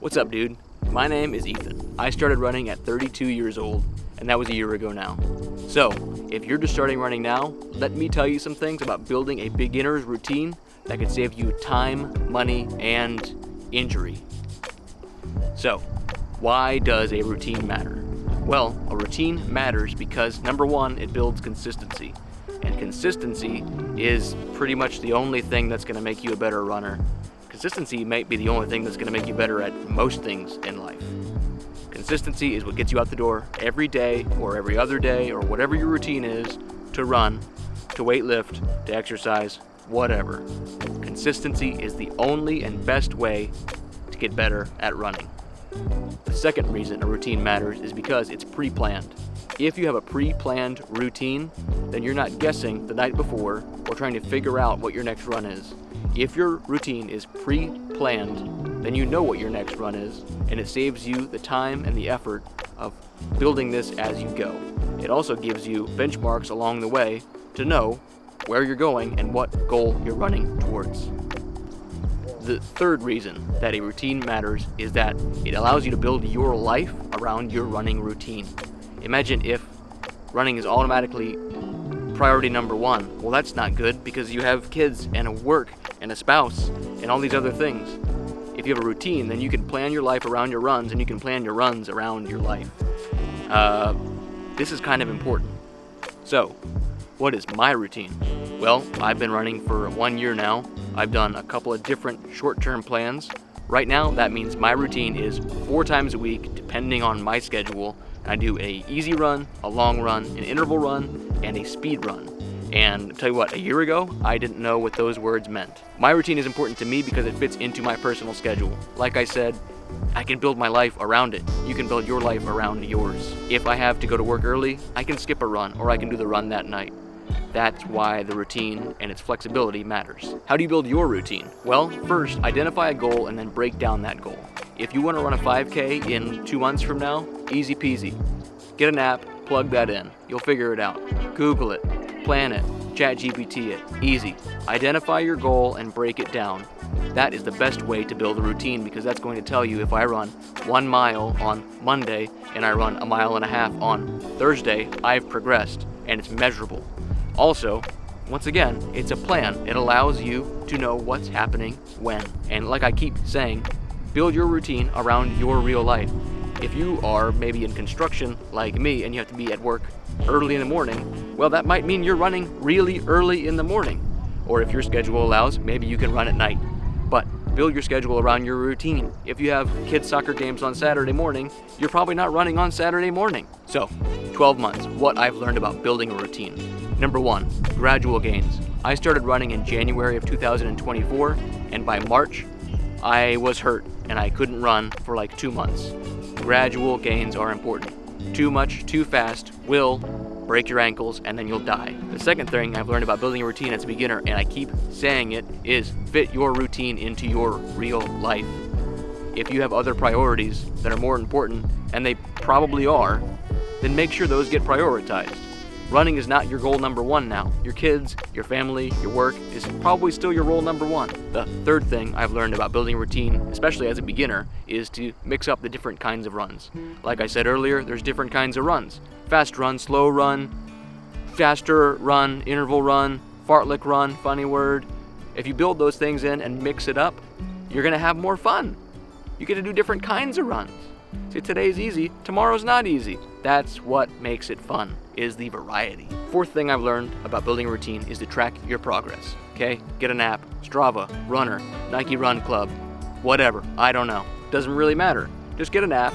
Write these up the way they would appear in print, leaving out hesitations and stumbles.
What's up, dude? My name is Ethan. I started running at 32 years old, and that was a year ago now. So, if you're just starting running now, let me tell you some things about building a beginner's routine that could save you time, money, and injury. So, why does a routine matter? Well, a routine matters because, number one, it builds consistency. And consistency is pretty much the only thing that's going to make you a better runner. Consistency might be the only thing that's going to make you better at most things in life. Consistency is what gets you out the door every day or every other day or whatever your routine is to run, to weight lift, to exercise, whatever. Consistency is the only and best way to get better at running. The second reason a routine matters is because it's pre-planned. If you have a pre-planned routine, then you're not guessing the night before or trying to figure out what your next run is. If your routine is pre-planned, then you know what your next run is, and it saves you the time and the effort of building this as you go. It also gives you benchmarks along the way to know where you're going and what goal you're running towards. The third reason that a routine matters is that it allows you to build your life around your running routine. Imagine if running is automatically priority number one. Well, that's not good because you have kids and a work and a spouse and all these other things. If you have a routine, then you can plan your life around your runs and you can plan your runs around your life. This is kind of important. So, what is my routine? Well, I've been running for 1 year now. I've done a couple of different short-term plans. Right now, that means my routine is 4 times a week, depending on my schedule. I do a easy run, a long run, an interval run, and a speed run. And I'll tell you what, a year ago, I didn't know what those words meant. My routine is important to me because it fits into my personal schedule. Like I said, I can build my life around it. You can build your life around yours. If I have to go to work early, I can skip a run, or I can do the run that night. That's why the routine and its flexibility matters. How do you build your routine? Well, first, identify a goal and then break down that goal. If you want to run a 5K in 2 months from now, easy peasy. Get an app, plug that in. You'll figure it out. Google it, plan it, ChatGPT it. Easy. Identify your goal and break it down. That is the best way to build a routine because that's going to tell you if I run 1 mile on Monday and I run 1.5 miles on Thursday, I've progressed and it's measurable. Also, once again, it's a plan. It allows you to know what's happening when. And like I keep saying, build your routine around your real life. If you are maybe in construction like me and you have to be at work early in the morning, well, that might mean you're running really early in the morning. Or if your schedule allows, maybe you can run at night. But build your schedule around your routine. If you have kids' soccer games on Saturday morning, you're probably not running on Saturday morning. So, 12 months, what I've learned about building a routine. Number 1, gradual gains. I started running in January of 2024, and by March, I was hurt and I couldn't run for like 2 months. Gradual gains are important. Too much, too fast will break your ankles and then you'll die. The second thing I've learned about building a routine as a beginner, and I keep saying it, is fit your routine into your real life. If you have other priorities that are more important, and they probably are, then make sure those get prioritized. Running is not your goal number 1 now. Your kids, your family, your work is probably still your role number 1. The third thing I've learned about building a routine, especially as a beginner, is to mix up the different kinds of runs. Like I said earlier, there's different kinds of runs. Fast run, slow run, faster run, interval run, fartlek run, funny word. If you build those things in and mix it up, you're gonna have more fun. You get to do different kinds of runs. See, today's easy, tomorrow's not easy. That's what makes it fun, is the variety. Fourth thing I've learned about building a routine is to track your progress, okay? Get an app, Strava, Runner, Nike Run Club, whatever, I don't know. Doesn't really matter. Just get an app,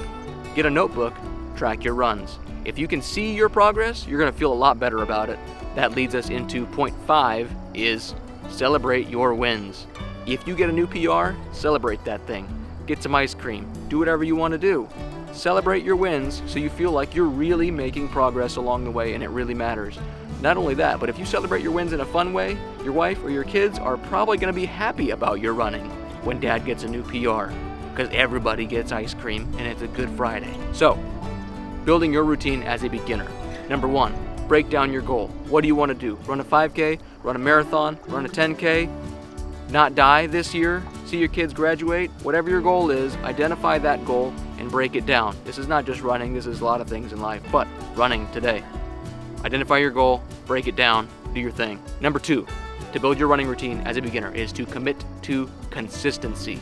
get a notebook, track your runs. If you can see your progress, you're gonna feel a lot better about it. That leads us into point 5 is celebrate your wins. If you get a new PR, celebrate that thing. Get some ice cream, do whatever you want to do. Celebrate your wins so you feel like you're really making progress along the way and it really matters. Not only that, but if you celebrate your wins in a fun way, your wife or your kids are probably going to be happy about your running when dad gets a new PR because everybody gets ice cream and it's a good Friday. So, building your routine as a beginner. Number 1, break down your goal. What do you want to do? Run a 5K, run a marathon, run a 10K, not die this year, see your kids graduate, whatever your goal is, identify that goal and break it down. This is not just running, this is a lot of things in life, but running today. Identify your goal, break it down, do your thing. Number 2, to build your running routine as a beginner is to commit to consistency.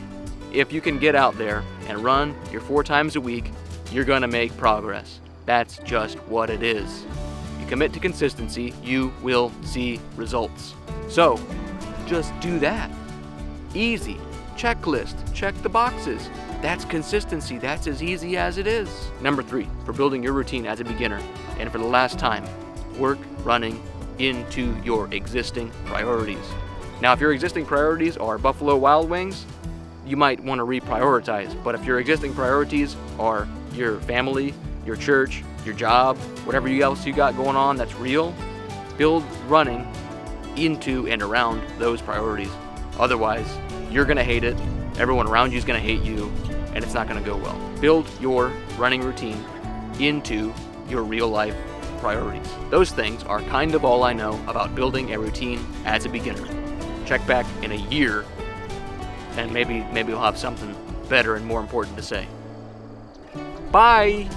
If you can get out there and run your 4 times a week, you're gonna make progress. That's just what it is. You commit to consistency, you will see results. So, just do that. Easy. Checklist. Check the boxes. That's consistency. That's as easy as it is. Number 3, for building your routine as a beginner, and for the last time, work running into your existing priorities. Now, if your existing priorities are Buffalo Wild Wings, you might want to reprioritize. But if your existing priorities are your family, your church, your job, whatever else you got going on that's real, build running into and around those priorities. Otherwise, you're gonna hate it, everyone around you is gonna hate you, and it's not gonna go well. Build your running routine into your real life priorities. Those things are kind of all I know about building a routine as a beginner. Check back in a year, and maybe we'll have something better and more important to say. Bye!